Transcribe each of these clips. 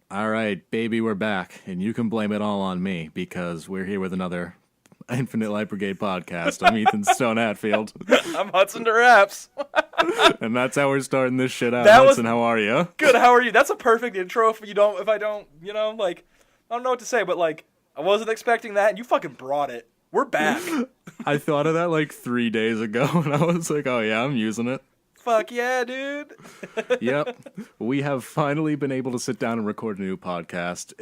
All right, baby, we're back, and you can blame it all on me because we're here with another Infinite Light Brigade podcast. I'm Ethan Stone Hatfield, I'm Hudson to Raps. and that's how we're starting this shit out. That was- Hudson, how are you? Good, how are you? That's a perfect intro if I don't, like, I don't know what to say, but like, I wasn't expecting that, and you fucking brought it. We're back. I thought of that like 3 days ago, and I was like, oh yeah, I'm using it. Fuck yeah, dude. Yep. We have finally been able to sit down and record a new podcast.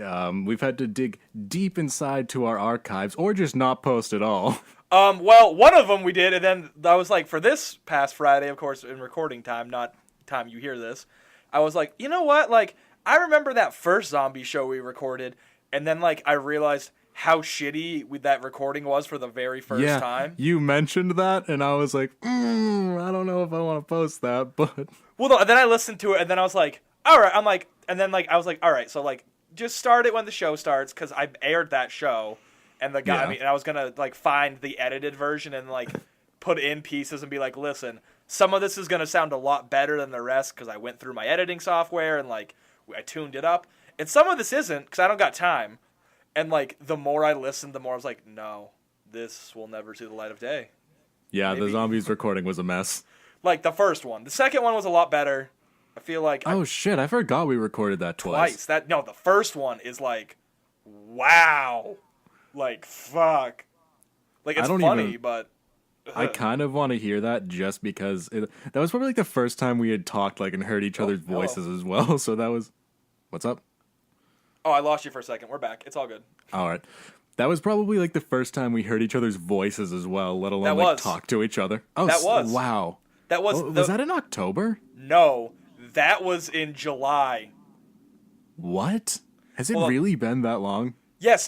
We've had to dig deep inside to our archives, or just not post at all. Well, one of them we did, and then I was like, for this past Friday, of course, in recording time, not time you hear this, I was like, you know what? Like, I remember that first zombie show we recorded, and then, like, I realized how shitty that recording was for the very first time. You mentioned that, and I was like, I don't know if I want to post that, but... Well, no, and then I listened to it, and then I was like, all right, I was like, all right, so, like, just start it when the show starts, because I aired that show, and the guy, and I was going to, like, find the edited version and, like, put in pieces and be like, listen, some of this is going to sound a lot better than the rest, because I went through my editing software, and, like, I tuned it up, and some of this isn't, because I don't got time. And, like, the more I listened, the more I was like, no, this will never see the light of day. Yeah, Maybe. The zombies recording was a mess. Like, the first one. The second one was a lot better. I feel like... Shit, I forgot we recorded that twice. No, the first one is, like, wow. Like, fuck. Like, it's funny, but... I kind of want to hear that just because... that was probably, like, the first time we had talked, like, and heard each other's voices as well, so that was... What's up? Oh, I lost you for a second. We're back. It's all good. All right. That was probably like the first time we heard each other's voices as well, let alone like talk to each other. Oh, that was. Wow. That was. Was that in October? No, that was in July. What? Has it really been that long? Yes,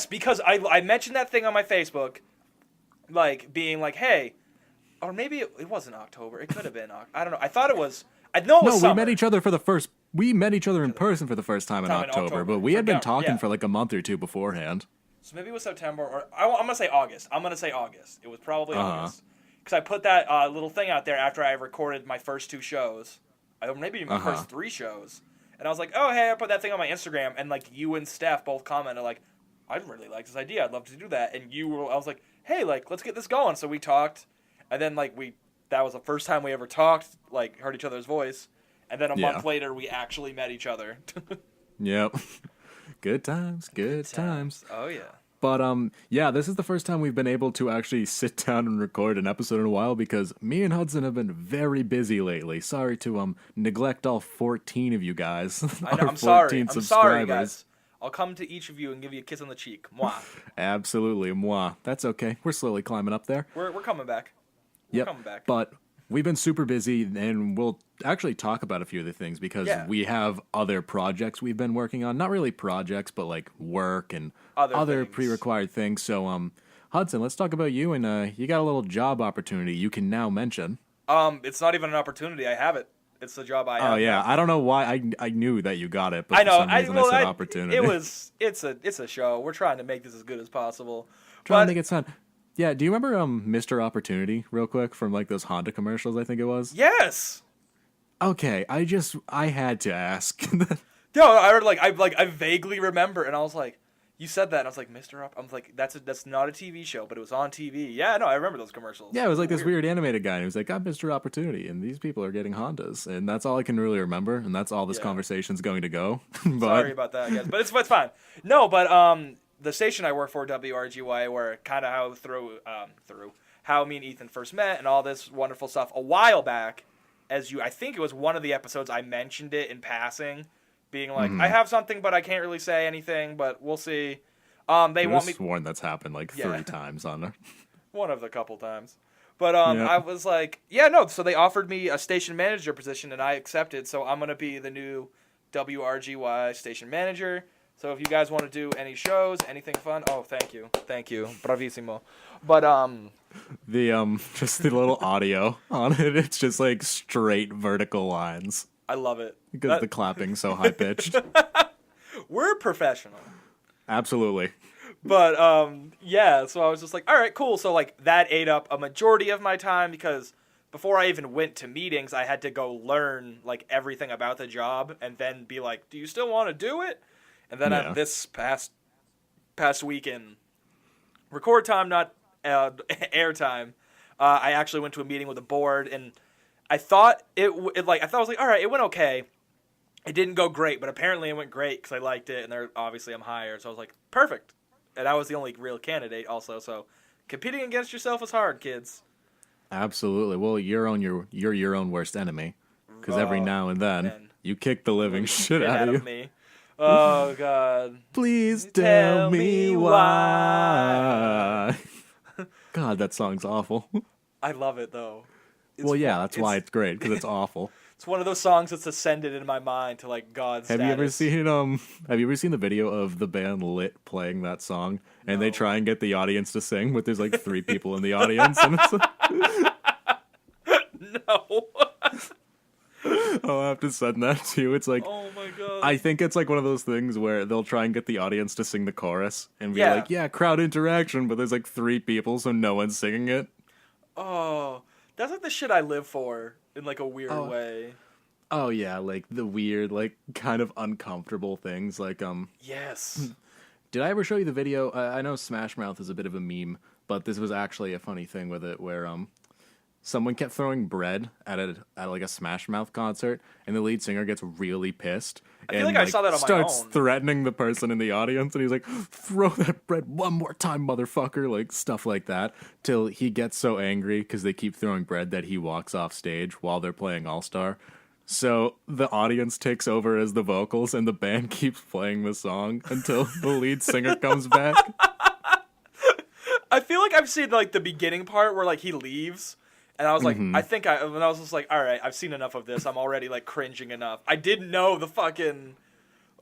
because I mentioned that thing on my Facebook, like being like, hey, or maybe it wasn't October. It could have been. I don't know. I thought it was. I know it was summer. We met each other We met each other in person for the first time in October, but we had been talking for like a month or two beforehand. So maybe it was September, or I'm going to say August. It was probably August. Because I put that little thing out there after I recorded my first 2 shows. Maybe even my first 3 shows. And I was like, oh, hey, I put that thing on my Instagram. And like you and Steph both commented like, I'd really like this idea. I'd love to do that. And I was like, hey, like, let's get this going. So we talked. And then like that was the first time we ever talked, like heard each other's voice. And then a month later, we actually met each other. Yep. Good times. Oh, yeah. But, this is the first time we've been able to actually sit down and record an episode in a while because me and Hudson have been very busy lately. Sorry to, neglect all 14 of you guys. I know, I'm sorry, guys. I'll come to each of you and give you a kiss on the cheek. Mwah. Absolutely. Mwah. That's okay. We're slowly climbing up there. We're coming back. We're coming back. But... we've been super busy, and we'll actually talk about a few of the things because we have other projects we've been working on. Not really projects, but like work and other pre-required things. So, Hudson, let's talk about you. And you got a little job opportunity you can now mention. It's not even an opportunity. I have it. It's the job I have. Oh yeah, now. I don't know why I knew that you got it, but I know. For some reason I said opportunity. It's a show. We're trying to make this as good as possible. Trying to make it sound. Yeah, do you remember Mr. Opportunity real quick from like those Honda commercials, I think it was? Yes. Okay, I had to ask. No, I vaguely remember, and I was like, you said that, and I was like, Mr. Up. I'm like, that's not a TV show, but it was on TV. Yeah, no, I remember those commercials. Yeah, it was like this weird animated guy, and he was like, I'm Mr. Opportunity, and these people are getting Hondas, and that's all I can really remember, and that's all this conversation's going to go. Sorry about that, I guess, but it's fine. No, but the station I work for, WRGY, where kind of how me and Ethan first met and all this wonderful stuff a while back, I think it was one of the episodes I mentioned it in passing, being like, I have something, but I can't really say anything, but we'll see. They want me. Sworn that's happened like 3 times on there. One of the couple times. But I was like, so they offered me a station manager position, and I accepted, so I'm going to be the new WRGY station manager. So if you guys want to do any shows, anything fun, thank you, bravissimo. But just the little audio on it, it's just like straight vertical lines. I love it because the clapping's so high pitched. We're professional. Absolutely. But so I was just like, all right, cool. So like that ate up a majority of my time because before I even went to meetings, I had to go learn like everything about the job and then be like, do you still want to do it? And then on this past week in record time, not air time, I actually went to a meeting with the board, and I thought I was like, all right, it went okay. It didn't go great, but apparently it went great because I liked it, and obviously I'm higher, so I was like, perfect. And I was the only real candidate also, so competing against yourself is hard, kids. Absolutely. Well, you're your own worst enemy, because every now and then you kick the living shit out of me. Oh, God. Please tell me why. God, that song's awful. I love it, though. That's why it's great, because it's awful. It's one of those songs that's ascended in my mind to, like, God's status. Have you ever seen the video of the band Lit playing that song? And they try and get the audience to sing, but there's, like, 3 people in the audience, and it's like... No. I'll have to send that to you. It's like, oh my God. I think it's like one of those things where they'll try and get the audience to sing the chorus and be like, yeah, crowd interaction, but there's like 3 people, so no one's singing it. Oh, that's like the shit I live for in like a weird way. Oh yeah, like the weird, like kind of uncomfortable things. Like Yes. Did I ever show you the video? I know Smash Mouth is a bit of a meme, but this was actually a funny thing with it where someone kept throwing bread at like a Smash Mouth concert, and the lead singer gets really pissed. I feel like I saw that on my own. Starts threatening the person in the audience, and he's like, "Throw that bread one more time, motherfucker!" Like stuff like that. Till he gets so angry because they keep throwing bread that he walks off stage while they're playing All Star. So the audience takes over as the vocals, and the band keeps playing the song until the lead singer comes back. I feel like I've seen like the beginning part where like he leaves. And I was like, I was just like, all right, I've seen enough of this. I'm already like cringing enough. I didn't know the fucking,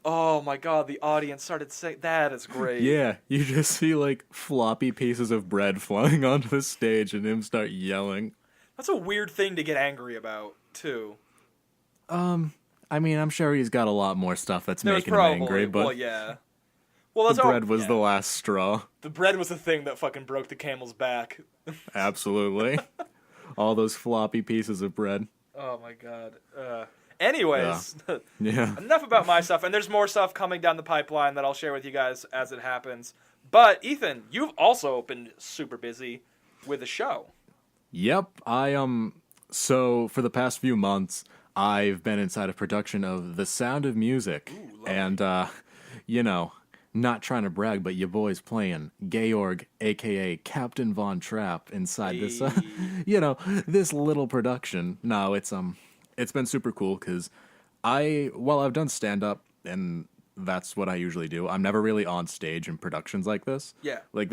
oh my God, the audience started saying, that is great. Yeah, you just see like floppy pieces of bread flying onto the stage and him start yelling. That's a weird thing to get angry about, too. I mean, I'm sure he's got a lot more stuff that's making him angry, but... Well, yeah. Well, the bread was the last straw. The bread was the thing that fucking broke the camel's back. Absolutely. All those floppy pieces of bread. Oh my God. Anyways, yeah. Enough about my stuff, and there's more stuff coming down the pipeline that I'll share with you guys as it happens. But Ethan, you've also been super busy with a show. Yep, so for the past few months, I've been inside of production of The Sound of Music. Ooh, and not trying to brag, but your boy's playing Georg, a.k.a. Captain Von Trapp, inside this, this little production. No, it's been super cool, because I've done stand-up, and that's what I usually do. I'm never really on stage in productions like this. Yeah. Like,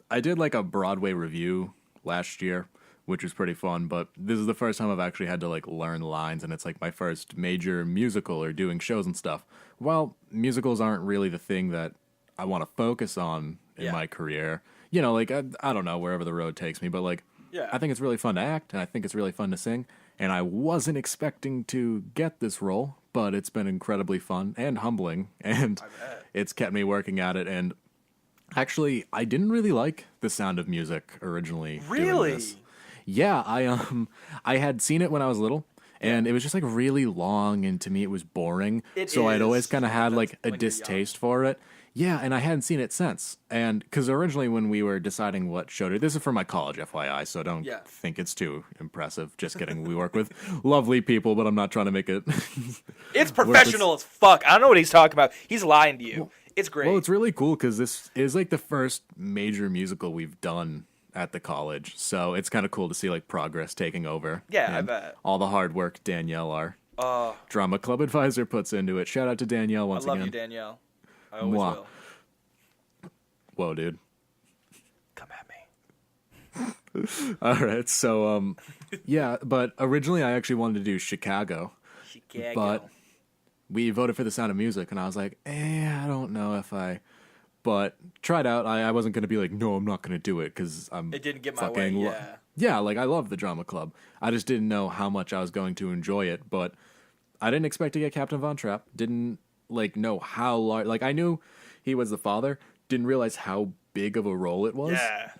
I did, like, a Broadway review last year, which was pretty fun, but this is the first time I've actually had to, like, learn lines, and it's, like, my first major musical or doing shows and stuff. Well, musicals aren't really the thing that I want to focus on in my career. Like, I don't know, wherever the road takes me, but, like, I think it's really fun to act, and I think it's really fun to sing, and I wasn't expecting to get this role, but it's been incredibly fun and humbling, and it's kept me working at it, and actually, I didn't really like The Sound of Music originally. Really? Yeah, I had seen it when I was little, and it was just like really long, and to me it was boring. I'd always kind of had like a distaste for it. Yeah, and I hadn't seen it since. And because originally when we were deciding what show to, this is for my college, FYI, so don't think it's too impressive. Just kidding. We work with lovely people, but I'm not trying to make it. It's professional as fuck. I don't know what he's talking about. He's lying to you. Well, it's great. Well, it's really cool because this is like the first major musical we've done at the college, so it's kind of cool to see like progress taking over. Yeah, I bet. All the hard work Danielle, our drama club advisor, puts into it. Shout out to Danielle once again. I love you, Danielle. I always will. Whoa, dude. Come at me. All right, so but originally I actually wanted to do Chicago. But we voted for The Sound of Music, and I was like, I don't know if I. But tried out. I wasn't going to be like, no, I'm not going to do it because it didn't get my way. Yeah, like I love the drama club. I just didn't know how much I was going to enjoy it. But I didn't expect to get Captain Von Trapp. Didn't like know how large. Like I knew he was the father. Didn't realize how big of a role it was. Yeah.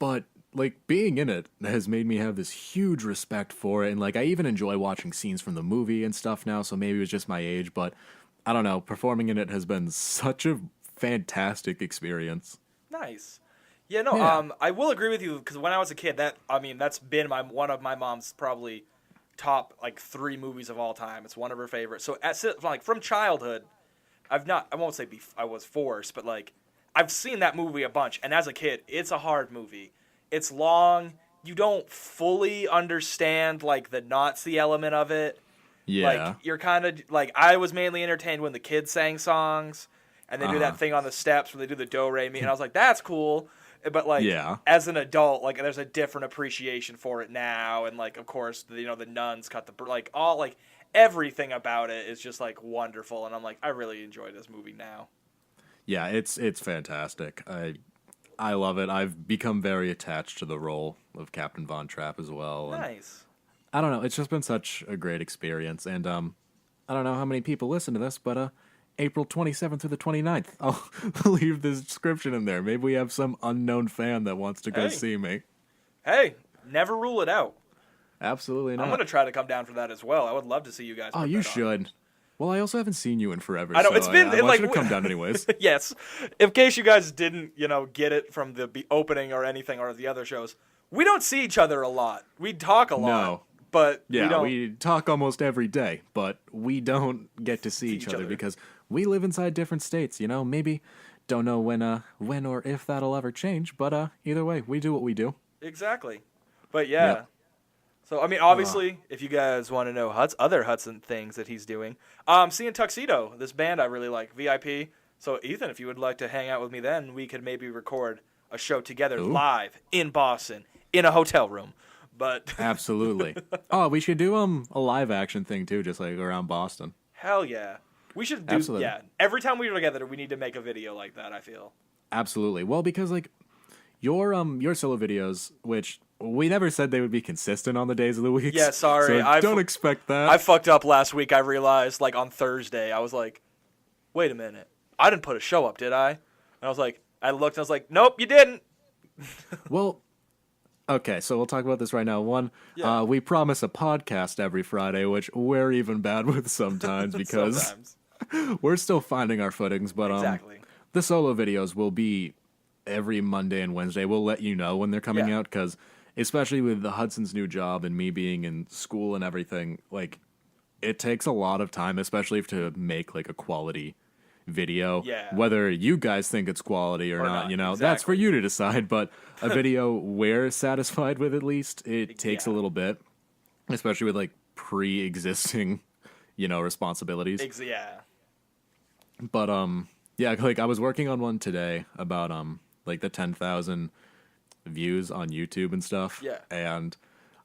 But like, being in it has made me have this huge respect for it, and, like, I even enjoy watching scenes from the movie and stuff now, so maybe it was just my age, but I don't know, performing in it has been such a fantastic experience. Nice. Yeah, no, yeah. I will agree with you, because when I was a kid, that's been one of my mom's probably top, like, 3 movies of all time. It's one of her favorites. So, like, from childhood, I won't say I was forced, but, like, I've seen that movie a bunch, and as a kid, it's a hard movie. It's long. You don't fully understand, like, the Nazi element of it. Yeah. Like, you're kind of, like, I was mainly entertained when the kids sang songs, and they do that thing on the steps where they do the do-re-mi, and I was like, that's cool. But, like, as an adult, like, there's a different appreciation for it now, and, like, of course, the nuns cut everything about it is just, like, wonderful, and I'm like, I really enjoy this movie now. Yeah, it's fantastic. I love it. I've become very attached to the role of Captain Von Trapp as well. Nice. I don't know, it's just been such a great experience, and I don't know how many people listen to this, but April 27th through the 29th. I'll leave the description in there. Maybe we have some unknown fan that wants to go see me. Hey, never rule it out. Absolutely not. I'm going to try to come down for that as well. I would love to see you guys. Oh, you should. Well, I also haven't seen you in forever. I know, so it's been... I want you to come down anyways. Yes. In case you guys didn't, get it from the opening or anything or the other shows, we don't see each other a lot. We talk a lot. No. But we talk almost every day, but we don't get to see each other because we live inside different states, Maybe don't know when or if that'll ever change, but either way, we do what we do. Exactly. But yeah. Yep. So, I mean, obviously, if you guys want to know other Hudson things that he's doing, seeing Tuxedo, this band I really like, VIP. So, Ethan, if you would like to hang out with me then, we could maybe record a show together live in Boston in a hotel room. But absolutely. Oh, we should do a live action thing too, just like around Boston. Hell yeah. We should do every time we're together we need to make a video like that, I feel. Absolutely. Well, because like your solo videos, which we never said they would be consistent on the days of the week. Yeah, sorry. So don't expect that. I fucked up last week. I realized like on Thursday. I was like, "Wait a minute. I didn't put a show up, did I?" And I was like, I looked and I was like, "Nope, you didn't." Well, okay, so we'll talk about this right now. One, we promise a podcast every Friday, which we're even bad with sometimes because we're still finding our footings. But the solo videos will be every Monday and Wednesday. We'll let you know when they're coming out because, especially with the Hudson's new job and me being in school and everything, like it takes a lot of time, especially to make like a quality video. Whether you guys think it's quality or not, that's for you to decide, but a video we're satisfied with, at least it takes a little bit, especially with like pre-existing responsibilities. But like I was working on one today about like the 10,000 views on YouTube and stuff, and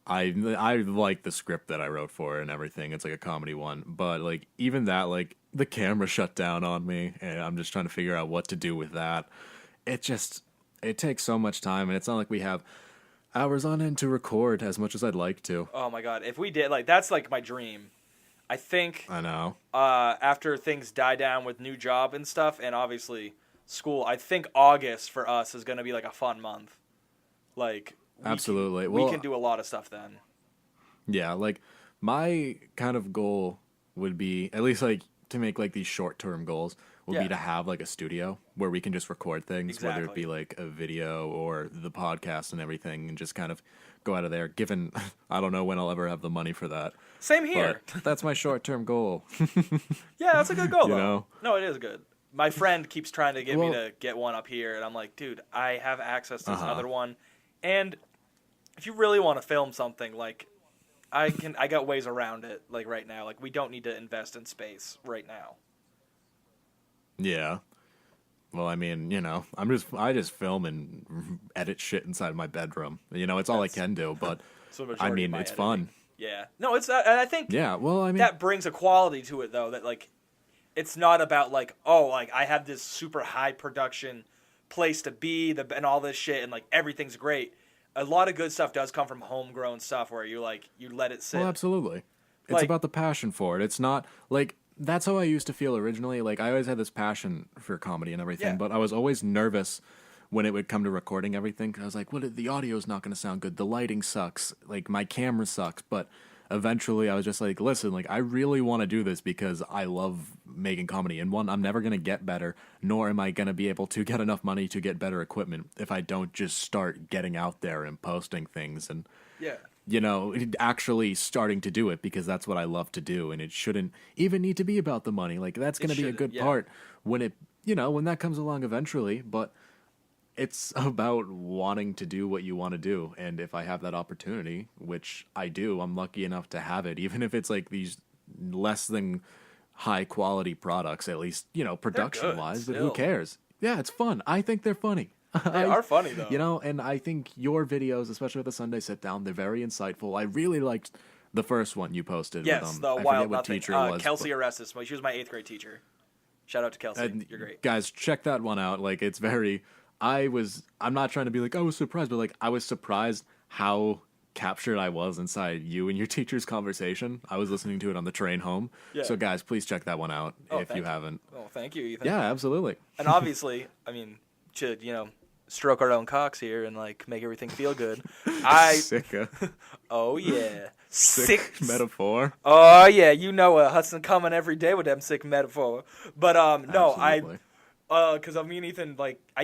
I like the script that I wrote for it and everything. It's like a comedy one, but like even that, like the camera shut down on me, and I'm just trying to figure out what to do with that. It takes so much time, and it's not like we have hours on end to record as much as I'd like to. Oh my god, if we did, like that's like my dream. I think I know. After things die down with new job and stuff, and obviously school, I think August for us is going to be like a fun month. Like. Absolutely. We can do a lot of stuff then. Yeah, like my kind of goal would be, at least like to make like these short-term goals, would be to have like a studio where we can just record things, whether it be like a video or the podcast and everything, and just kind of go out of there, given I don't know when I'll ever have the money for that. Same here. But that's my short-term goal. Yeah, that's a good goal, though. No, it is good. My friend keeps trying to get me to get one up here, and I'm like, dude, I have access to this other one. And if you really want to film something, like, I got ways around it, like, right now. Like, we don't need to invest in space right now. Yeah. Well, I mean, I just film and edit shit inside my bedroom. It's all I can do, but, I mean, it's fun. Yeah. No, it's, and I think that brings a quality to it, though, that, like, it's not about, like, oh, like, I have this super high production place to be and all this shit and like everything's great. A lot of good stuff does come from homegrown stuff where you let it sit. Well, absolutely. It's about the passion for it. It's not like that's how I used to feel originally. Like I always had this passion for comedy and everything, but I was always nervous when it would come to recording everything. I was like, "What? The audio's not going to sound good. The lighting sucks. Like my camera sucks." But eventually, I was just like, "Listen, like I really want to do this because I love making comedy. And one, I'm never going to get better, nor am I going to be able to get enough money to get better equipment if I don't just start getting out there and posting things and actually starting to do it because that's what I love to do. And it shouldn't even need to be about the money. Like that's going to be a good part when it, when that comes along eventually. But it's about wanting to do what you want to do. And if I have that opportunity, which I do, I'm lucky enough to have it, even if it's like these less than high quality products, at least, production wise, but who cares? Yeah, it's fun. I think they're funny. They are funny though. And I think your videos, especially with the Sunday sit down, they're very insightful. I really liked the first one you posted. Yes, with, the I Wild forget what Nothing. Teacher it was, Kelsey Orestes. She was my 8th grade teacher. Shout out to Kelsey. You're great. Guys, check that one out. Like it's very I'm not trying to be like I was surprised, but like I was surprised how captured I was inside you and your teacher's conversation. I was listening to it on the train home. Yeah. So guys, please check that one out if you haven't. Oh, thank you, Ethan. Yeah, absolutely. And obviously, I mean, to, stroke our own cocks here and like make everything feel good. Sicka. Oh yeah. Sick metaphor. Oh yeah, Hudson coming every day with them sick metaphor. But no, absolutely. Because me and Ethan,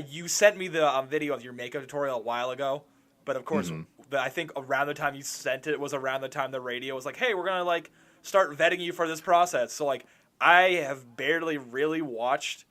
you sent me the video of your makeup tutorial a while ago, but of course, I think around the time you sent it was around the time the radio was like, hey, we're going to, start vetting you for this process. So, I have barely really watched,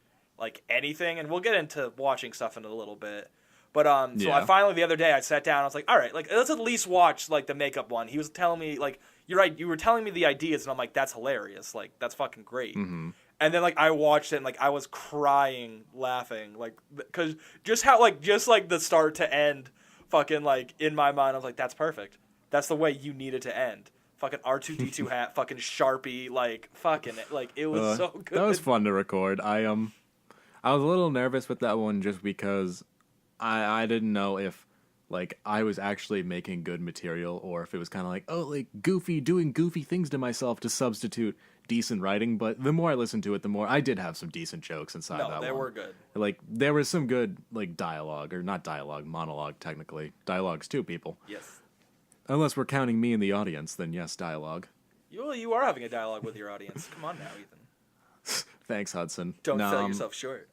anything, and we'll get into watching stuff in a little bit. But, so I finally, the other day, I sat down, I was like, all right, let's at least watch, the makeup one. He was telling me, you're right, you were telling me the ideas, and I'm like, that's hilarious. That's fucking great. Mm-hmm. And then, I watched it, and, I was crying, laughing, because just how, the start to end, fucking, in my mind, I was like, that's perfect. That's the way you need it to end. Fucking R2-D2 hat, fucking Sharpie, fucking, it was so good. That was fun to record. I was a little nervous with that one just because I didn't know if, I was actually making good material or if it was kind of doing goofy things to myself to substitute decent writing. But the more I listened to it, the more I did have some decent jokes inside that one. No, they were good. There was some good, dialogue, or not dialogue, monologue, technically. Dialogues too, people. Yes. Unless we're counting me in the audience, then yes, dialogue. You are having a dialogue with your audience. Come on now, Ethan. Thanks, Hudson. Don't sell yourself short.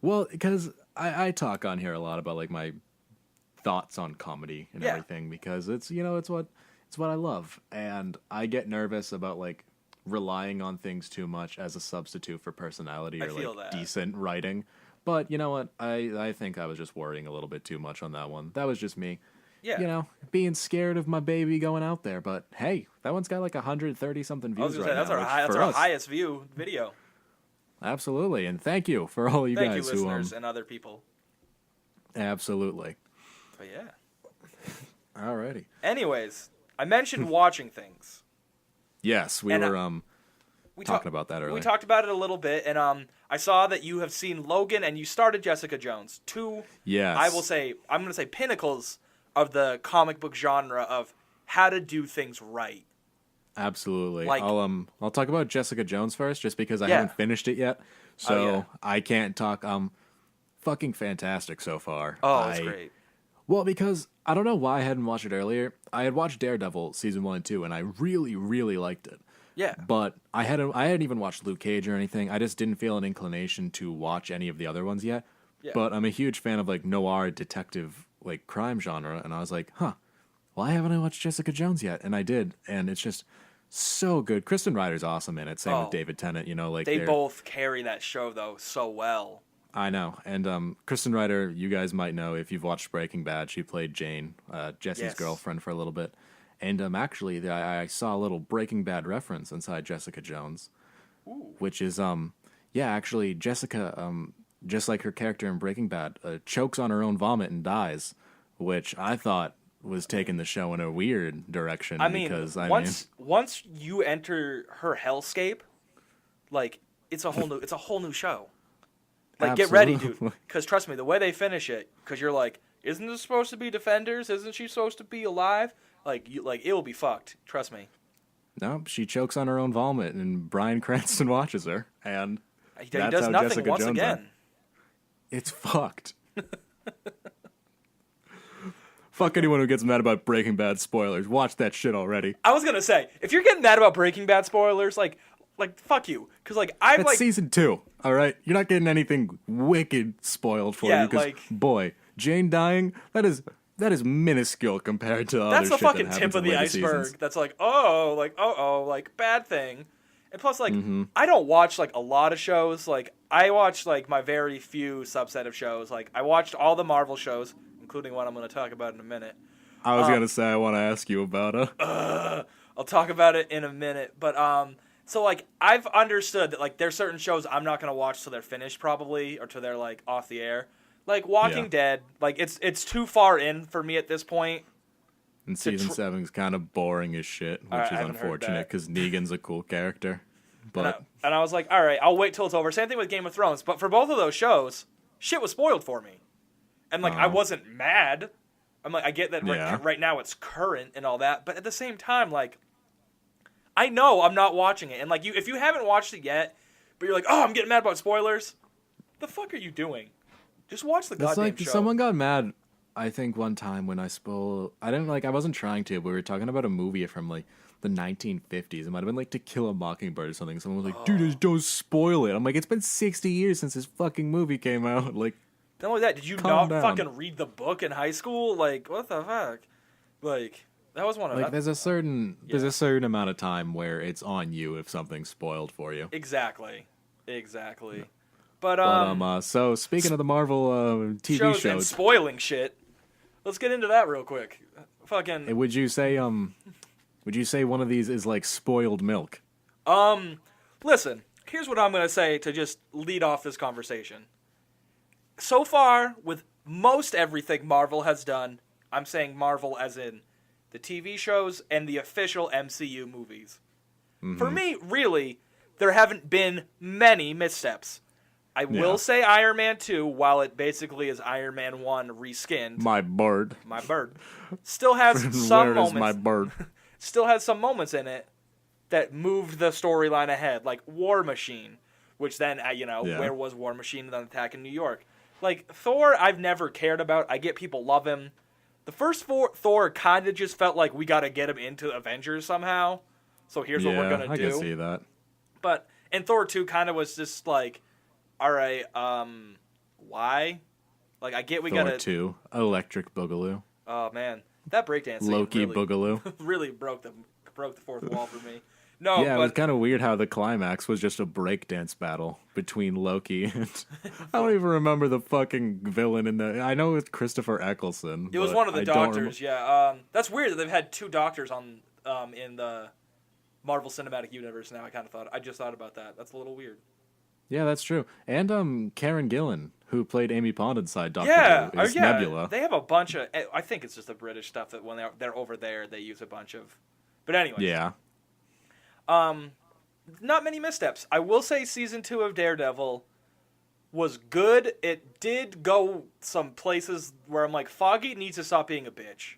Well, because I talk on here a lot about, my thoughts on comedy and everything, because it's, it's what I love. And I get nervous about, relying on things too much as a substitute for personality or decent writing. But you know what? I think I was just worrying a little bit too much on that one. That was just me. Yeah. Being scared of my baby going out there. But hey, that one's got 130 something views right now. That's our highest view video. Absolutely. And thank you for all you guys who listeners and other people. Absolutely. But yeah. Alrighty. Anyways, I mentioned watching things. Yes, we were talking about that earlier. We talked about it a little bit, and I saw that you have seen Logan and you started Jessica Jones. Two, yes. I'm going to say pinnacles of the comic book genre of how to do things right. Absolutely. I'll talk about Jessica Jones first, just because I haven't finished it yet, so I can't talk. Fucking fantastic so far. Oh, it's great. Well, because I don't know why I hadn't watched it earlier. I had watched Daredevil season 1 and 2, and I really, really liked it. Yeah. But I hadn't even watched Luke Cage or anything. I just didn't feel an inclination to watch any of the other ones yet. Yeah. But I'm a huge fan of noir detective crime genre, and I was like, why haven't I watched Jessica Jones yet? And I did, and it's just so good. Kristen Rider's awesome in it. Same with David Tennant. They both carry that show though so well. I know. And Kristen Rider, you guys might know if you've watched Breaking Bad. She played Jane, Jesse's girlfriend, for a little bit. And actually, I saw a little Breaking Bad reference inside Jessica Jones, which is, actually, Jessica, just like her character in Breaking Bad, chokes on her own vomit and dies, which I thought was taking the show in a weird direction. Once you enter her hellscape, it's a whole new show. Get ready, dude. Because trust me, the way they finish it, because you're like, isn't this supposed to be Defenders? Isn't she supposed to be alive? It will be fucked. Trust me. No, she chokes on her own vomit, and Bryan Cranston watches her, and he does nothing Jessica once Jones again. It's fucked. Fuck anyone who gets mad about Breaking Bad spoilers. Watch that shit already. I was gonna say, if you're getting mad about Breaking Bad spoilers, like fuck you, because It's season 2. All right, you're not getting anything wicked spoiled for you. Because boy, Jane dying, that is minuscule compared to other shit that happens. That's a fucking tip of the iceberg. Seasons. That's bad thing. And plus, I don't watch a lot of shows. I watch my very few subset of shows. I watched all the Marvel shows, including one I'm going to talk about in a minute. I was gonna say I want to ask you about it. I'll talk about it in a minute, but so I've understood that there's certain shows I'm not gonna watch till they're finished probably, or till they're off the air. Walking Dead, it's too far in for me at this point. And season 7's kind of boring as shit, which is unfortunate because Negan's a cool character. But and I was like, all right, I'll wait till it's over. Same thing with Game of Thrones, but for both of those shows, shit was spoiled for me, and I wasn't mad. I'm I get that right now it's current and all that, but at the same time, I know I'm not watching it, and if you haven't watched it yet, but you're oh, I'm getting mad about spoilers, the fuck are you doing? Just watch the goddamn show. Someone got mad, I think, one time when I spoiled. I didn't I wasn't trying to, but we were talking about a movie from the 1950s. It might have been To Kill a Mockingbird or something. Someone was dude, just don't spoil it. I'm it's been 60 years since this fucking movie came out. Not only that, did you not fucking read the book in high school? What the fuck? That was one of there's a certain amount of time where it's on you if something's spoiled for you. Exactly. Yeah. But so speaking of the Marvel TV shows and spoiling shit, let's get into that real quick. Fucking. Would you say one of these is spoiled milk? Listen. Here's what I'm gonna say to just lead off this conversation. So far, with most everything Marvel has done, I'm saying Marvel as in the TV shows and the official MCU movies. Mm-hmm. For me, really, there haven't been many missteps. I will say Iron Man 2, while it basically is Iron Man 1 reskinned. My bird. Still has some moments. Where is my bird? Still has some moments in it that moved the storyline ahead, like War Machine, which then, where was War Machine on Attack in New York? Thor, I've never cared about. I get people love him. The first Thor kind of just felt like we got to get him into Avengers somehow. So here's what we're going to do. I can see that. But, and Thor 2 kind of was just all right, why? I get we got to... Thor 2, Electric Boogaloo. Oh, man. That breakdance scene Loki Boogaloo. really broke the fourth wall for me. No, yeah, it was kind of weird how the climax was just a breakdance battle between Loki and... I don't even remember the fucking villain in the... I know it's Christopher Eccleston. It was one of the doctors, yeah. That's weird that they've had 2 doctors on in the Marvel Cinematic Universe now. I just thought about that. That's a little weird. Yeah, that's true. And Karen Gillan, who played Amy Pond inside Doctor Who, is Nebula. They have a bunch of... I think it's just the British stuff that when they're over there, they use a bunch of... But anyways. Yeah. Not many missteps. I will say season 2 of Daredevil was good. It did go some places where I'm Foggy needs to stop being a bitch.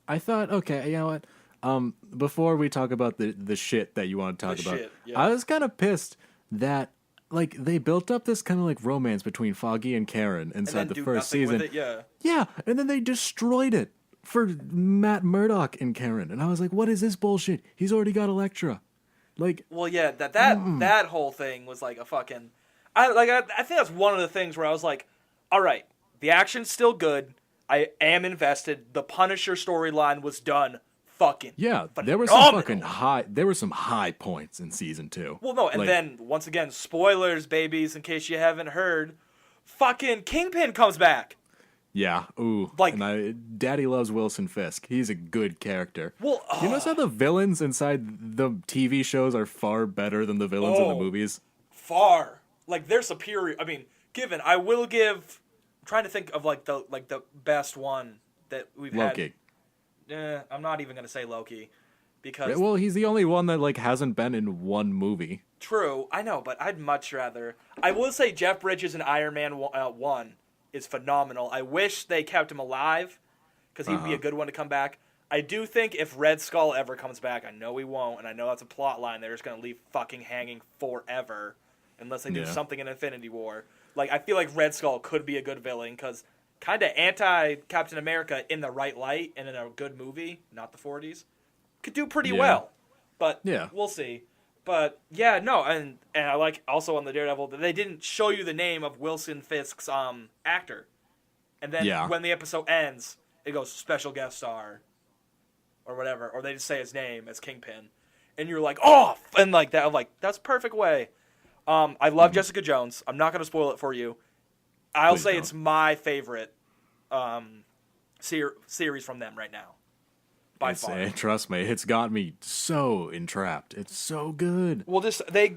I thought, okay, you know what? Before we talk about the shit that you want to talk about, I was kind of pissed that they built up this kind of romance between Foggy and Karen inside the first season. Yeah, and then they destroyed it for Matt Murdock and Karen, and I was what is this bullshit? He's already got Elektra. Well, yeah, that whole thing was a fucking. I think that's one of the things where I was all right, the action's still good. I am invested. The Punisher storyline was done. Fucking there were some fucking high points in season 2. Well, no, and then once again, spoilers, babies, in case you haven't heard, fucking Kingpin comes back. Yeah, ooh, and Daddy loves Wilson Fisk. He's a good character. Well, you notice how the villains inside the TV shows are far better than the villains in the movies? Far, they're superior. I mean, I will give. I'm trying to think of the best one that we've had. Loki. I'm not even going to say Loki, because... Well, he's the only one that, hasn't been in one movie. True, I know, but I'd much rather... I will say Jeff Bridges in Iron Man 1 is phenomenal. I wish they kept him alive, because he'd be a good one to come back. I do think if Red Skull ever comes back, I know he won't, and I know that's a plot line they're just going to leave fucking hanging forever, unless they do something in Infinity War. Like, I feel like Red Skull could be a good villain, because kind of anti-Captain America in the right light and in a good movie, not the 40s, could do pretty well. But we'll see. But, yeah, no, and I like also on the Daredevil that they didn't show you the name of Wilson Fisk's actor. And then when the episode ends, it goes special guest star or whatever, or they just say his name as Kingpin. And you're like, oh, and like that, I'm like, that's perfect way. I love Jessica Jones. I'm not going to spoil it for you. I'll say it's my favorite series from them right now. By far. Trust me, it's got me so entrapped. It's so good. Well,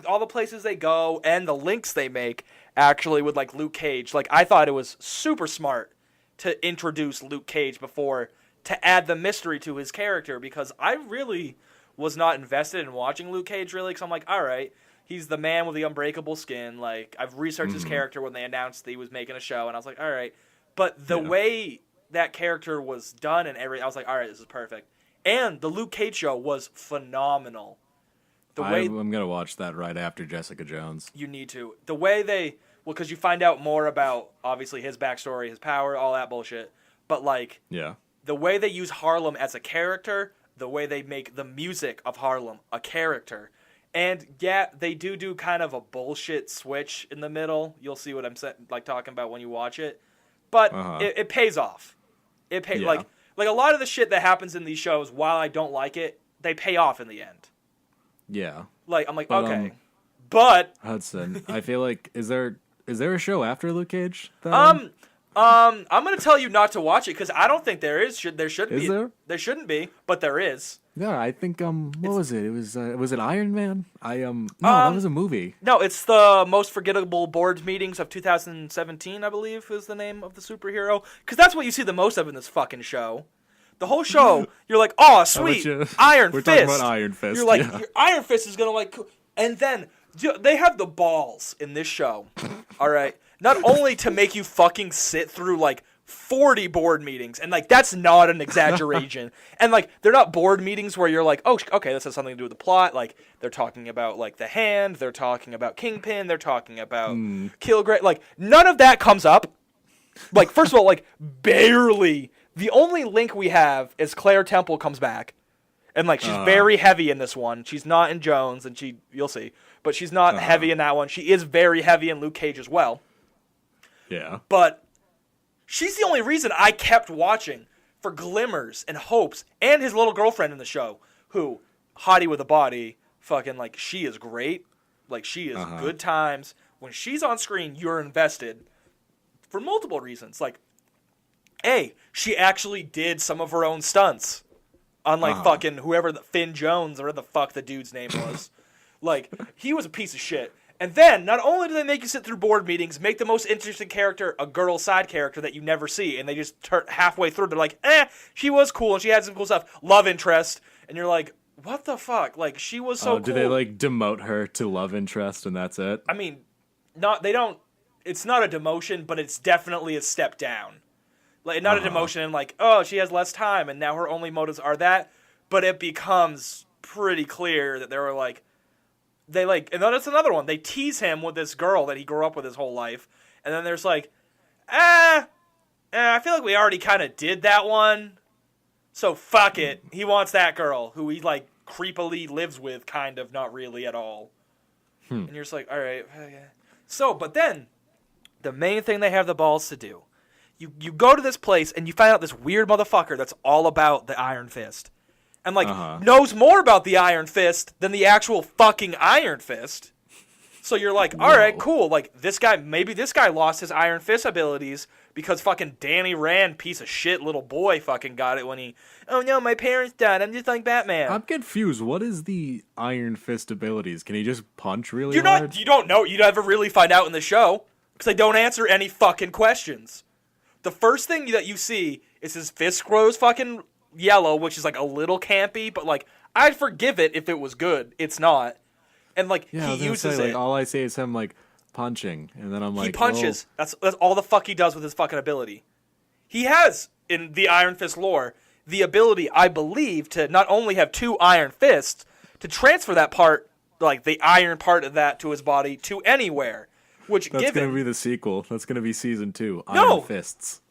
all the places they go and the links they make actually with like Luke Cage. Like, I thought it was super smart to introduce Luke Cage before to add the mystery to his character, because I really was not invested in watching Luke Cage really, because I'm like, all right, he's the man with the unbreakable skin. Like, I've researched his character when they announced that he was making a show, and I was like, all right. But the way that character was done and everything, I was like, all right, this is perfect. And the Luke Cage show was phenomenal. I'm going to watch that right after Jessica Jones. You need to. The way because you find out more about, obviously, his backstory, his power, all that bullshit. But, like, the way they use Harlem as a character, the way they make the music of Harlem a character. And, yeah, they do kind of a bullshit switch in the middle. You'll see what I'm talking about when you watch it. But it pays off. It pays, like a lot of the shit that happens in these shows, while I don't like it, they pay off in the end. Yeah. Like, I'm like, okay. But Hudson, I feel like, is there a show after Luke Cage? I'm going to tell you not to watch it, because I don't think there is. There shouldn't be. Is there? There shouldn't be, but there is. Yeah, I think, what was it? It was it Iron Man? No, that was a movie. No, it's the Most Forgettable Board Meetings of 2017, I believe, is the name of the superhero. Because that's what you see the most of in this fucking show. The whole show, you're like, oh, sweet, Iron Fist. We're talking about Iron Fist. You're like, your Iron Fist is going to, like, and then they have the balls in this show, all right? Not only to make you fucking sit through, like, 40 board meetings, and, like, that's not an exaggeration. And, like, they're not board meetings where you're like, oh, okay, this has something to do with the plot. Like, they're talking about, like, the Hand, they're talking about Kingpin, they're talking about Kilgrave. Like, none of that comes up. Like, first of all, like, barely. The only link we have is Claire Temple comes back. And, like, she's very heavy in this one. She's not in Jones, and you'll see. But she's not heavy in that one. She is very heavy in Luke Cage as well. Yeah. But she's the only reason I kept watching, for glimmers and hopes, and his little girlfriend in the show, who, hottie with a body, fucking, like, she is great. Like, she is good times. When she's on screen, you're invested for multiple reasons. Like, A, she actually did some of her own stunts. Unlike fucking whoever, Finn Jones, or the fuck the dude's name was. Like, he was a piece of shit. And then, not only do they make you sit through board meetings, make the most interesting character a girl side character that you never see, and they just turn halfway through, they're like, she was cool, and she had some cool stuff. Love interest. And you're like, what the fuck? Like, she was so cool. Do they, like, demote her to love interest, and that's it? I mean, it's not a demotion, but it's definitely a step down. Like, not a demotion in, like, oh, she has less time, and now her only motives are that. But it becomes pretty clear that they were like, and then it's another one. They tease him with this girl that he grew up with his whole life. And then there's like, I feel like we already kind of did that one. So fuck it. He wants that girl who he, like, creepily lives with, kind of, not really at all. And you're just like, all right. So, but then, the main thing they have the balls to do, you go to this place and you find out this weird motherfucker that's all about the Iron Fist. And, like, knows more about the Iron Fist than the actual fucking Iron Fist. So you're like, all right, cool. Like, maybe this guy lost his Iron Fist abilities because fucking Danny Rand, piece of shit little boy, fucking got it when oh no, my parents died. I'm just like Batman. I'm confused. What is the Iron Fist abilities? Can he just punch really hard? You don't know. You never really find out in the show because they don't answer any fucking questions. The first thing that you see is his fist grows fucking yellow, which is, like, a little campy, but, like, I'd forgive it if it was good. It's not. And, like, he uses it. Like, all I see is him, like, punching, and then I'm like, he punches. Oh. That's all the fuck he does with his fucking ability. He has, in the Iron Fist lore, the ability, I believe, to not only have two Iron Fists, to transfer that part, like the iron part of that to his body to anywhere. Which that's going to be the sequel. That's going to be season 2. No. Iron Fists.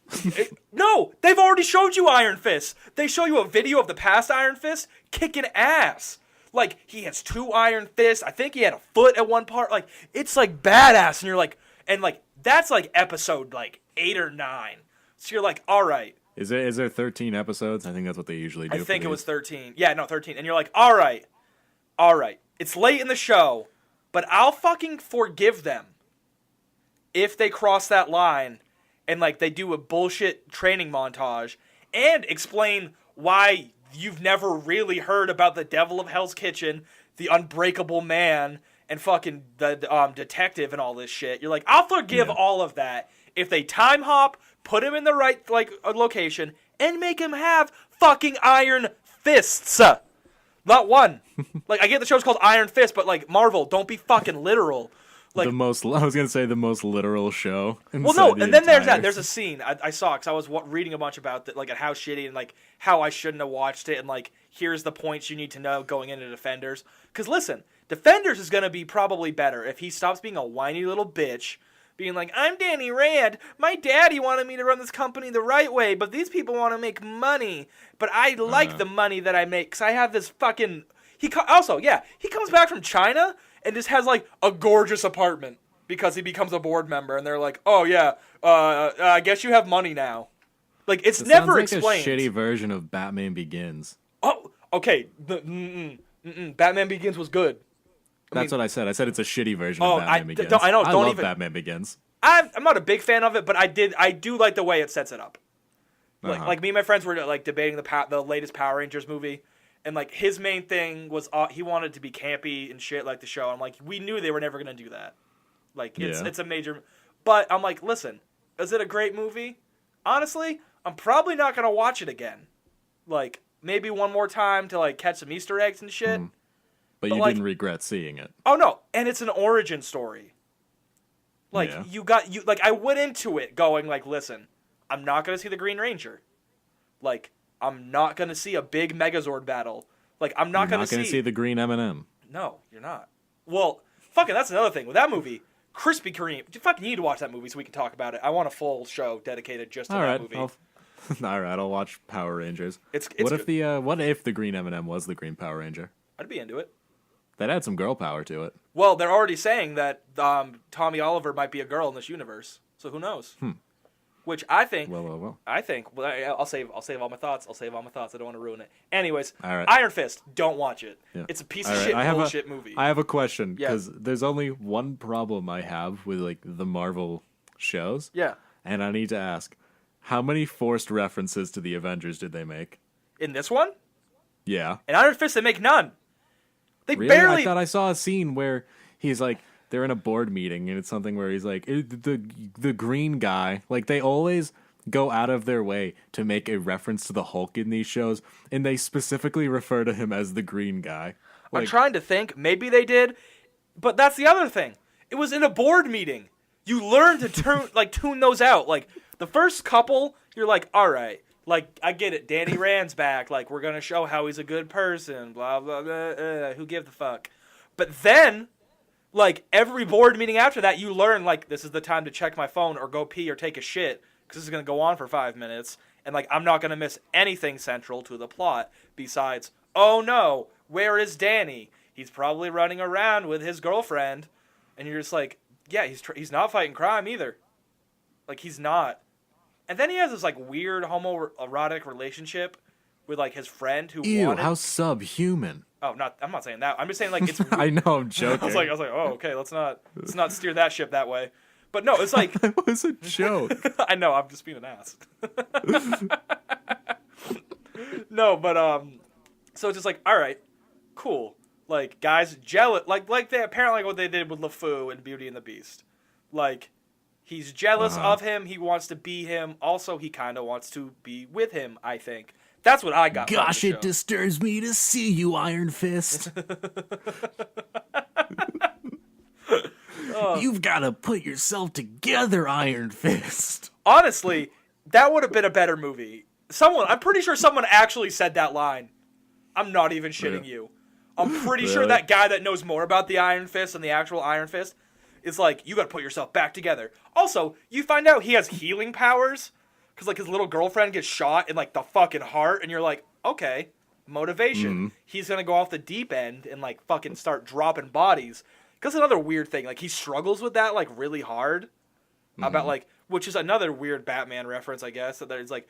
No, they've already showed you Iron Fist. They show you a video of the past Iron Fist kicking ass. Like, he has 2 Iron Fists. I think he had a foot at one part. Like, it's like badass. And you're like, that's like episode like 8 or 9. So you're like, all right. Is there 13 episodes? I think that's what they usually do. I think it was 13. Yeah, no, 13. And you're like, all right. It's late in the show, but I'll fucking forgive them if they cross that line and like they do a bullshit training montage and explain why you've never really heard about the Devil of Hell's Kitchen, the Unbreakable Man, and fucking the detective and all this shit. You're like, I'll forgive all of that if they time hop, put him in the right like location, and make him have fucking iron fists. Not one. Like, I get the show's called Iron Fist, but like, Marvel, don't be fucking literal. Like, I was gonna say the most literal show. Well, no, and then there's a scene I saw because I was reading a bunch about that, like, and how shitty and like how I shouldn't have watched it, and like here's the points you need to know going into Defenders. Because listen, Defenders is gonna be probably better if he stops being a whiny little bitch, being like, I'm Danny Rand. My daddy wanted me to run this company the right way, but these people want to make money. But I like the money that I make because I have this fucking. He comes back from China and just has like a gorgeous apartment because he becomes a board member, and they're like, "Oh yeah, I guess you have money now." Like, it's never explained. A shitty version of Batman Begins. Oh, okay. Batman Begins was good. That's what I said. I said it's a shitty version of Batman Begins. I love Batman Begins. I'm not a big fan of it, but I do like the way it sets it up. Like me and my friends were like debating the latest Power Rangers movie. And, like, his main thing was he wanted to be campy and shit like the show. I'm like, we knew they were never going to do that. Like, it's a major... But I'm like, listen, is it a great movie? Honestly, I'm probably not going to watch it again. Like, maybe one more time to, like, catch some Easter eggs and shit. But you didn't regret seeing it. Oh, no. And it's an origin story. Like, I went into it going, like, listen, I'm not going to see the Green Ranger. Like... I'm not going to see a big Megazord battle. Like, I'm not going to see... see the green M&M. No, you're not. Well, fucking that's another thing. With that movie, Krispy Kreme... You fucking need to watch that movie so we can talk about it. I want a full show dedicated just to that movie. Alright, I'll watch Power Rangers. What if the green M&M was the green Power Ranger? I'd be into it. That adds some girl power to it. Well, they're already saying that Tommy Oliver might be a girl in this universe. So who knows? Which I think. Well. I'll save all my thoughts. I don't want to ruin it. Anyways, right. Iron Fist. Don't watch it. Yeah. It's a piece of shit bullshit movie. I have a question because there's only one problem I have with like the Marvel shows. Yeah. And I need to ask, how many forced references to the Avengers did they make in this one? Yeah. In Iron Fist, they make none. They really? barely. I thought I saw a scene where he's like. They're in a board meeting, and it's something where he's like, the green guy. Like, they always go out of their way to make a reference to the Hulk in these shows, and they specifically refer to him as the green guy. Like, I'm trying to think. Maybe they did, but that's the other thing. It was in a board meeting. You learn to tune those out. Like, the first couple, you're like, all right. Like, I get it. Danny Rand's back. Like, we're going to show how he's a good person. Blah, blah, blah. Who gives a fuck? But then... Like, every board meeting after that, you learn, like, this is the time to check my phone or go pee or take a shit, because this is going to go on for 5 minutes, and, like, I'm not going to miss anything central to the plot besides, oh, no, where is Danny? He's probably running around with his girlfriend, and you're just like, yeah, he's not fighting crime either. Like, he's not. And then he has this, like, weird homoerotic relationship with, like, his friend who wanted... how subhuman. Oh, I'm not saying that. I'm just saying, like, it's... I know, I'm joking. I was like, oh, okay, let's not steer that ship that way. But no, it's like... That was a joke. I know, I'm just being an ass. No, but, so it's just like, all right, cool. Like, guys jealous... Like they apparently what they did with LeFou in Beauty and the Beast. Like, he's jealous of him. He wants to be him. Also, he kind of wants to be with him, I think. That's what I got. Gosh, it disturbs me to see you, Iron Fist. You've got to put yourself together, Iron Fist. Honestly, that would have been a better movie. I'm pretty sure someone actually said that line. I'm not even shitting you. I'm pretty sure that guy that knows more about the Iron Fist than the actual Iron Fist is like, you gotta put yourself back together. Also, you find out he has healing powers because like his little girlfriend gets shot in like the fucking heart, and you're like, okay, motivation. Mm-hmm. He's gonna go off the deep end and like fucking start dropping bodies. Because another weird thing, like he struggles with that like really hard. About like, which is another weird Batman reference, I guess. That it's like,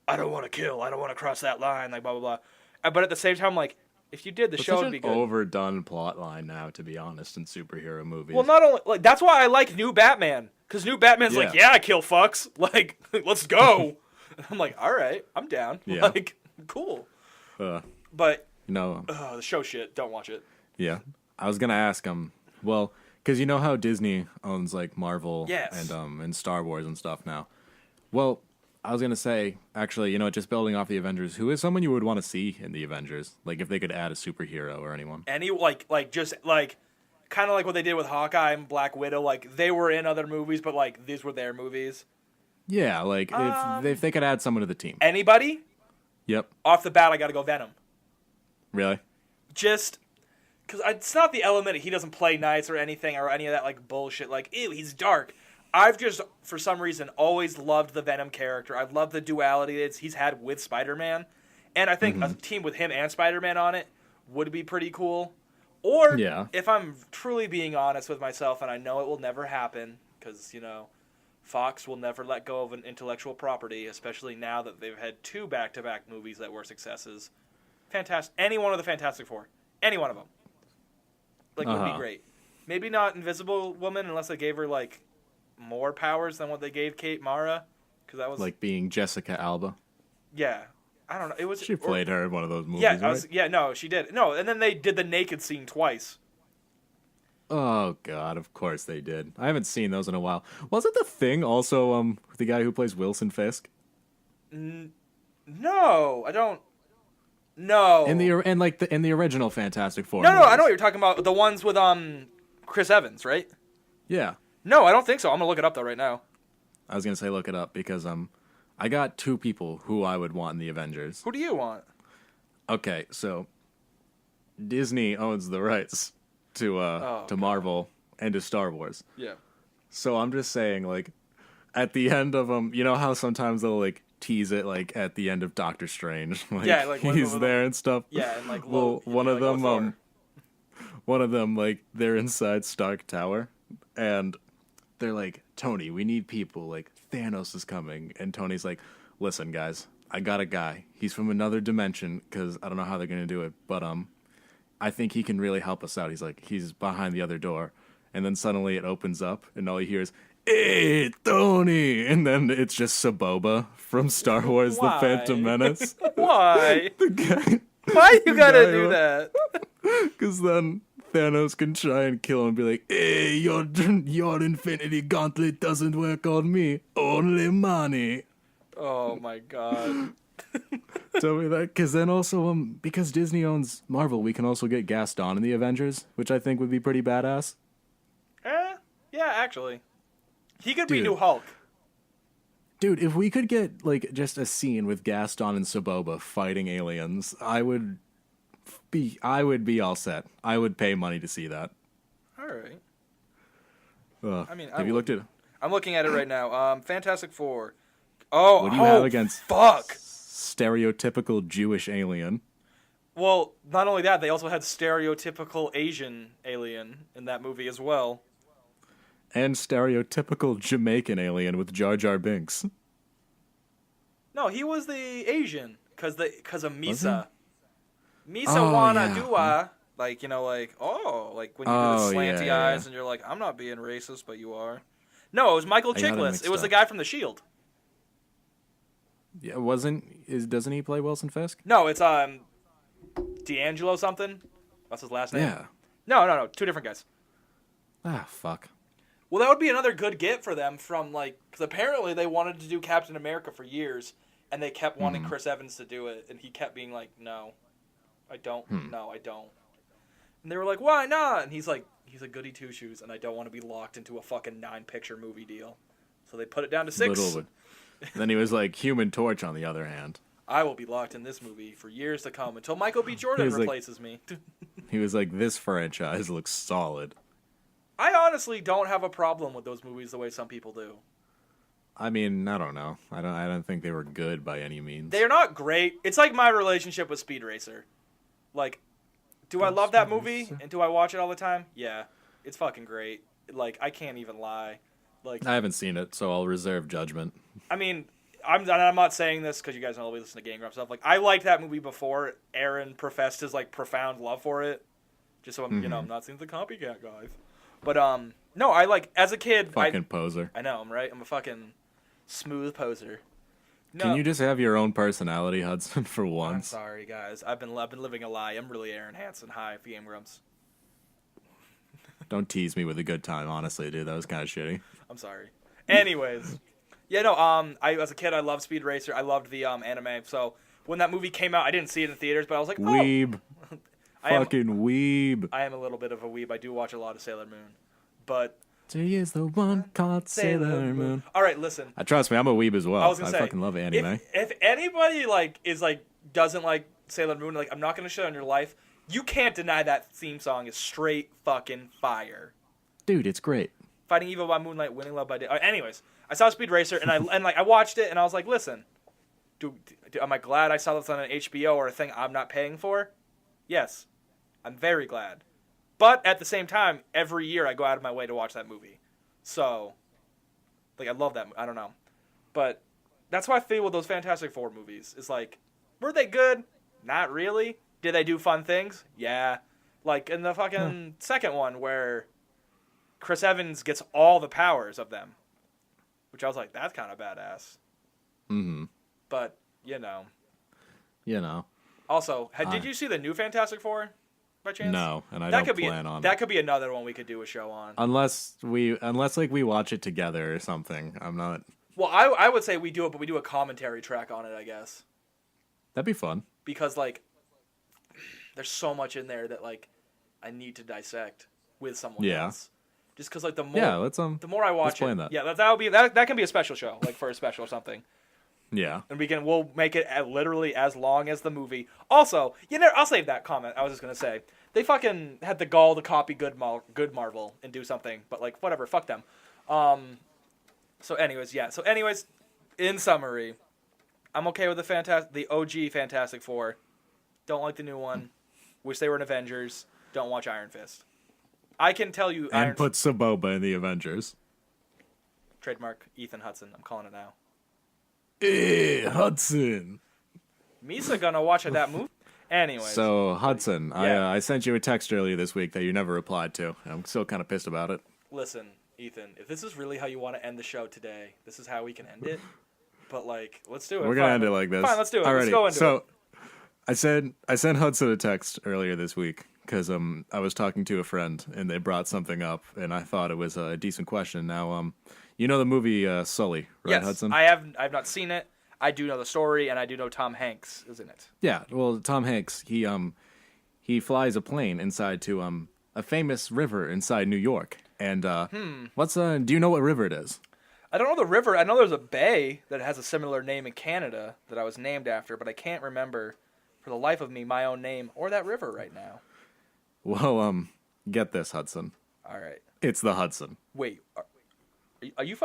I don't want to kill, I don't want to cross that line, like blah blah blah. But at the same time, like, if you did, the show would be good. Overdone plot line now, to be honest, in superhero movies. Well, not only like that's why I like New Batman, because New Batman's like, I kill fucks, like let's go. I'm like, all right, I'm down. Yeah. Like, cool. But no, the show shit. Don't watch it. Yeah, I was gonna ask him. Well. Because you know how Disney owns, like, Marvel and Star Wars and stuff now. Well, I was going to say, actually, you know, just building off the Avengers, who is someone you would want to see in the Avengers? Like, if they could add a superhero or anyone. Kind of like what they did with Hawkeye and Black Widow. Like, they were in other movies, but, like, these were their movies. Yeah, like, if they could add someone to the team. Anybody? Yep. Off the bat, I got to go Venom. Really? Just... Because it's not the element he doesn't play nice or anything or any of that, like, bullshit. Like, ew, he's dark. I've just, for some reason, always loved the Venom character. I love the duality he's had with Spider-Man. And I think a team with him and Spider-Man on it would be pretty cool. Or, if I'm truly being honest with myself, and I know it will never happen, because, you know, Fox will never let go of an intellectual property, especially now that they've had 2 back-to-back movies that were successes. Fantastic. Any one of the Fantastic Four. Any one of them. Like, would be great. Maybe not Invisible Woman unless they gave her, like, more powers than what they gave Kate Mara. Because that was... Like being Jessica Alba? Yeah. I don't know. It was... She played her in one of those movies, right? No, she did. No, and then they did the naked scene twice. Oh, God, of course they did. I haven't seen those in a while. Wasn't The Thing also the guy who plays Wilson Fisk? No, I don't... No. In the original Fantastic Four. No, I know what you're talking about. The ones with Chris Evans, right? Yeah. No, I don't think so. I'm gonna look it up though right now. I was gonna say look it up because I got 2 people who I would want in the Avengers. Who do you want? Okay, so Disney owns the rights to Marvel and to Star Wars. Yeah. So I'm just saying, like, at the end of you know how sometimes they'll like tease it like at the end of Doctor Strange, like he's there and stuff. Yeah, and like one of them like they're inside Stark Tower, and they're like, Tony, we need people. Like Thanos is coming, and Tony's like, listen, guys, I got a guy. He's from another dimension because I don't know how they're gonna do it, but I think he can really help us out. He's behind the other door, and then suddenly it opens up, and all you hear is, "Hey, Tony!" And then it's just Saboba from Star Wars: The Phantom Menace. Why? The guy. Why you gotta do that? Because then Thanos can try and kill him and be like, "Hey, your Infinity Gauntlet doesn't work on me. Only money." Oh my God. Tell me that, because then also because Disney owns Marvel, we can also get Gaston in the Avengers, which I think would be pretty badass. Yeah, actually. He could be New Hulk. Dude, if we could get, like, just a scene with Gaston and Saboba fighting aliens, I would be all set. I would pay money to see that. All right. Have you looked at it? I'm looking at it right now. Fantastic Four. Oh, what do you have against fuck. Stereotypical Jewish alien? Well, not only that, they also had stereotypical Asian alien in that movie as well. And stereotypical Jamaican alien with Jar Jar Binks. No, he was the Asian because of Misa. Misa wanna do like, you know, like, like when you do the slanty eyes and you're like, I'm not being racist, but you are. No, it was Michael Chiklis. It was the guy from The Shield. Yeah, doesn't he play Wilson Fisk? No, it's D'Angelo something. What's his last name? Yeah. No, 2 different guys. Ah, fuck. Well, that would be another good get for them from, like, because apparently they wanted to do Captain America for years, and they kept wanting Chris Evans to do it, and he kept being like, no, I don't, no, I don't. And they were like, why not? And he's like, he's a goody two-shoes, and I don't want to be locked into a fucking 9-picture movie deal. So they put it down to 6. Then he was like, Human Torch, on the other hand. I will be locked in this movie for years to come until Michael B. Jordan replaces me. He was like, this franchise looks solid. I honestly don't have a problem with those movies the way some people do. I mean, I don't know. I don't think they were good by any means. They're not great. It's like my relationship with Speed Racer. Like, do I love that movie and do I watch it all the time? Yeah, it's fucking great. Like, I can't even lie. Like, I haven't seen it, so I'll reserve judgment. I mean, I'm not saying this because you guys know we listen to Game Grumps stuff. Like, I liked that movie before Aaron professed his like profound love for it. Just so I'm, I'm not seeing the copycat guys. But no, I like as a kid. Fucking poser. I know, I'm right. I'm a fucking smooth poser. No. Can you just have your own personality, Hudson, for once? I'm sorry, guys. I've been living a lie. I'm really Aaron Hansen. Hi, Game Grumps. Don't tease me with a good time, honestly, dude. That was kind of shitty. I'm sorry. Anyways, yeah, no. I as a kid, I loved Speed Racer. I loved the anime. So when that movie came out, I didn't see it in theaters, but I was like, weeb. Fucking weeb. I am a little bit of a weeb. I do watch a lot of Sailor Moon, but she is the one called Sailor Moon. All right, listen. Trust me, I'm a weeb as well. I fucking love anime. If anybody doesn't like Sailor Moon, like I'm not gonna shit on your life. You can't deny that theme song is straight fucking fire. Dude, it's great. Fighting Evil by Moonlight, Winning Love by Day. Anyways, I saw Speed Racer and I watched it and I was like, listen, am I glad I saw this on an HBO or a thing I'm not paying for? Yes, I'm very glad. But at the same time, every year I go out of my way to watch that movie. So, like, I love that. I don't know, but that's how I feel with those Fantastic Four movies. It's like, were they good? Not really. Did they do fun things? Yeah. Like in the fucking second one where Chris Evans gets all the powers of them. Which I was like, that's kind of badass. Mm-hmm. But, you know. Also, did you see the new Fantastic Four by chance? No, and I don't plan on it. That could be another one we could do a show on. Unless we watch it together or something. I'm not... Well, I would say we do it, but we do a commentary track on it, I guess. That'd be fun. Because, like, there's so much in there that like I need to dissect with someone else. Just because like the more I watch it, that can be a special show, like for a special or something. Yeah, and we'll make it literally as long as the movie. Also, I'll save that comment. I was just gonna say they fucking had the gall to copy Good Marvel and do something, but like whatever, fuck them. So anyways, in summary, I'm okay with the OG Fantastic Four. Don't like the new one. Wish they were in Avengers. Don't watch Iron Fist. I can tell you... put Saboba in the Avengers. Trademark Ethan Hudson. I'm calling it now. Hudson. Misa gonna watch that movie? Anyways. So, Hudson, I sent you a text earlier this week that you never replied to. I'm still kind of pissed about it. Listen, Ethan, if this is really how you want to end the show today, this is how we can end it. But, like, let's do it. We're going to end it like this. Fine, let's do it. Alrighty. Let's go into it. I sent Hudson a text earlier this week because I was talking to a friend and they brought something up and I thought it was a decent question. Now, you know the movie Sully, right, yes, Hudson? I've not seen it. I do know the story and I do know Tom Hanks is in it. Yeah, well, Tom Hanks he flies a plane inside to a famous river inside New York. And do you know what river it is? I don't know the river. I know there's a bay that has a similar name in Canada that I was named after, but I can't remember for the life of me my own name or that river right now. Well, get this, Hudson. All right. It's the Hudson. Wait, are you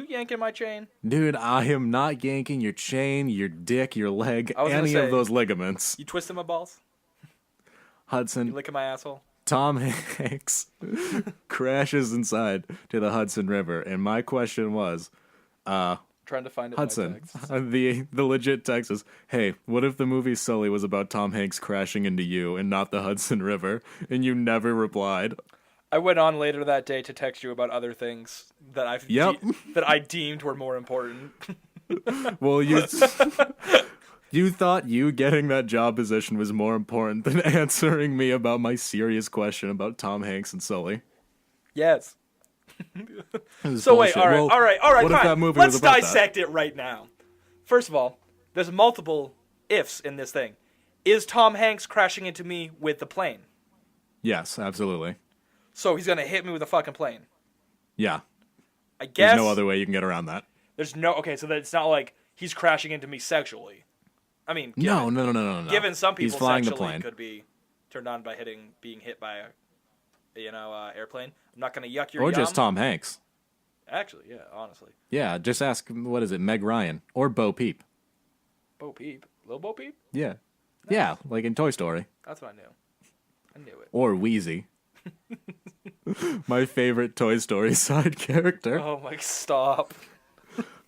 yanking my chain? Dude, I am not yanking your chain, your dick, your leg, any of those ligaments. You twisting my balls? Hudson. You licking my asshole? Tom Hanks crashes inside to the Hudson River, and my question was, trying to find it. Hudson, the legit text is, hey, what if the movie Sully was about Tom Hanks crashing into you and not the Hudson River? And you never replied. I went on later that day to text you about other things that that I deemed were more important. Well, you thought you getting that job position was more important than answering me about my serious question about Tom Hanks and Sully. Yes. So wait, all right, what fine. If that movie Let's was about dissect it right now. First of all, there's multiple ifs in this thing. Is Tom Hanks crashing into me with the plane? Yes, absolutely. So he's gonna hit me with a fucking plane. Yeah. I guess there's no other way you can get around that. So that it's not like he's crashing into me sexually. I mean, no. Given some He's people flying the sexually plane. could be turned on by being hit by a airplane. I'm not gonna yuck your or yum. just Tom Hanks. Actually, yeah, honestly. Yeah, just ask what is it, Meg Ryan or Bo Peep. Bo Peep, Lil Bo Peep. Yeah, nice. Yeah, like in Toy Story. That's what I knew. I knew it. Or Wheezy. My favorite Toy Story side character. Oh my! Stop.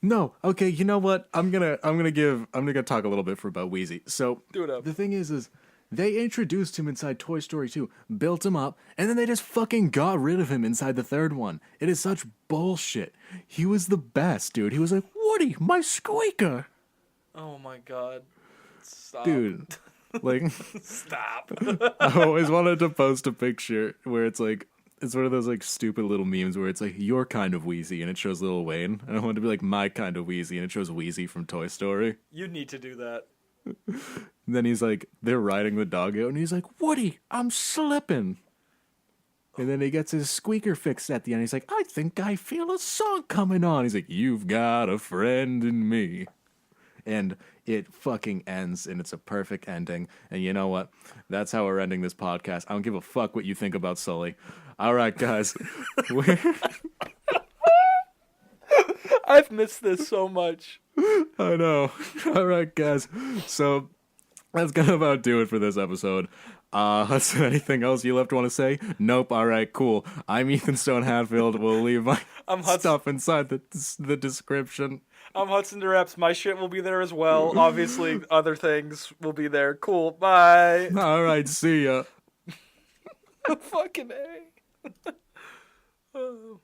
No, okay. You know what? I'm gonna talk a little bit about Wheezy. So do it up. The thing is they introduced him inside Toy Story 2, built him up, and then they just fucking got rid of him inside the third one. It is such bullshit. He was the best, dude. He was like, Woody, my squeaker. Oh my god. Stop. Dude, like, stop. I always wanted to post a picture where it's like, it's one of those like stupid little memes where it's like, your kind of Wheezy, and it shows Lil Wayne. And I wanted to be like, my kind of Wheezy, and it shows Wheezy from Toy Story. You need to do that. And then he's like, they're riding the dog out, and he's like, Woody, I'm slipping. And then he gets his squeaker fixed at the end. He's like, I think I feel a song coming on. He's like, you've got a friend in me. And it fucking ends, and it's a perfect ending. And you know what? That's how we're ending this podcast. I don't give a fuck what you think about Sully. All right, guys. I've missed this so much. I know. All right, guys. So that's gonna about do it for this episode. Hudson, anything else you left want to say? Nope. All right, cool. I'm Ethan Stone Hatfield. We'll leave my stuff inside the description. I'm Hudson DeReps. My shit will be there as well. Obviously, other things will be there. Cool. Bye. All right. See ya. Fucking A. Oh.